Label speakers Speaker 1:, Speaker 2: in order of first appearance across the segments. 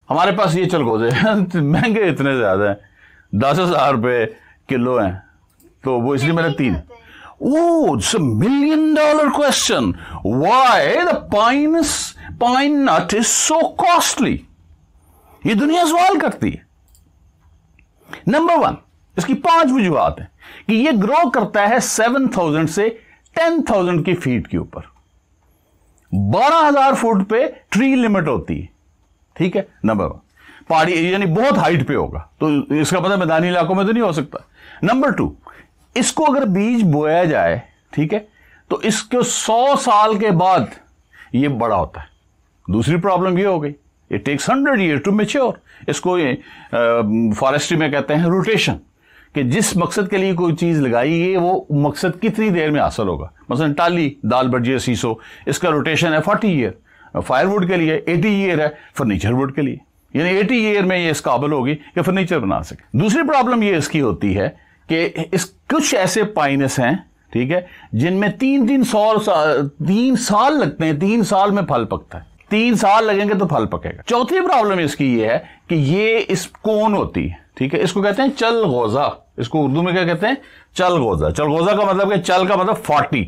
Speaker 1: हमारे पास ये चलगोजे महंगे इतने ज्यादा हैं, 10,000 रुपए किलो हैं, तो वो इसलिए मैंने 3। Oh, it's a $1 million question. Why the pine nut is so costly? ये दुनिया सवाल करती है। नंबर 1, इसकी 5 वजूहात हैं कि ये ग्रो करता है 7,000 से 10,000 की फीट के ऊपर। 12,000 फुट पे ट्री लिमिट होती है, ठीक है। नंबर 1, पहाड़ी यानी बहुत हाइट पे होगा, तो इसका पता मैदानी इलाकों में तो नहीं हो सकता। नंबर 2, इसको अगर बीज बोया जाए, ठीक है, तो इसको 100 साल के बाद ये बड़ा होता है। दूसरी प्रॉब्लम ये हो गई, it takes 100 years to mature. इसको फॉरेस्ट्री में कहते हैं रोटेशन, कि जिस मकसद के लिए कोई चीज लगाई है वो मकसद कितनी देर में हासिल होगा। मसलन टाली, दाल बर्जिया, सीसो, इसका रोटेशन है 40 year। फायरवुड के लिए 80 year है, फर्नीचर वुड के लिए यानी 80 year में ये इस काबिल होगी कि फर्नीचर बना सके। दूसरी प्रॉब्लम ये इसकी होती है कि इस कुछ ऐसे पाइनस हैं, ठीक है, जिनमें 3 साल लगते हैं, 3 साल में फल पकता है, 3 साल लगेंगे तो फल पकेगा। चौथी प्रॉब्लम इसकी ये है कि ये इस कोन होती है, ठीक है, इसको कहते हैं चलगोजा। इसको उर्दू में क्या कहते हैं? चलगोजा। चलगोजा का मतलब क्या? चल का मतलब 40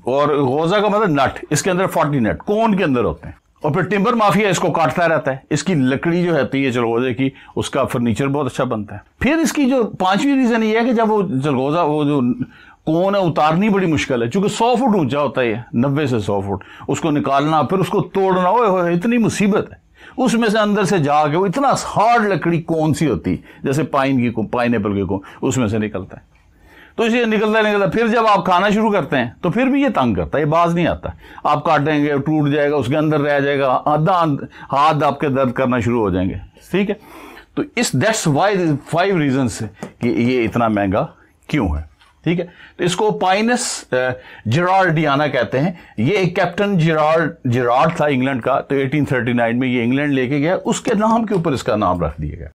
Speaker 1: और गोजा का मतलब नट। इसके अंदर 40 नट कोन के अंदर होते हैं, और फिर टिम्बर माफिया इसको काटता रहता है। इसकी लकड़ी जो होती है चलगोजे की, उसका फर्नीचर बहुत अच्छा बनता है। फिर इसकी जो 5वीं रीजन ये है कि जब वो चलगोजा, वो जो कोन है, उतारनी बड़ी मुश्किल है, चूंकि 100 फुट ऊंचा होता है, 90 से 100 फुट, उसको निकालना, फिर उसको तोड़ना, ओए इतनी मुसीबत है। उसमें से अंदर से जाके वो इतना हार्ड लकड़ी कौन सी होती, जैसे पाइनएप्पल की कोन, उसमें से निकलता है। तो इसे निकलता फिर जब आप खाना शुरू करते हैं तो फिर भी ये तंग करता है, ये बाज नहीं आता। आप काटेंगे, टूट जाएगा, उसके अंदर रह जाएगा, आधा हाथ आपके दर्द करना शुरू हो जाएंगे, ठीक है। तो दैट्स वाई 5 रीजंस कि ये इतना महंगा क्यों है, ठीक है। तो इसको पाइनस जिरार्डियाना कहते हैं। ये एक कैप्टन जिरार्ड था इंग्लैंड का, तो 1839 में ये इंग्लैंड लेके गया, उसके नाम के ऊपर इसका नाम रख दिया गया।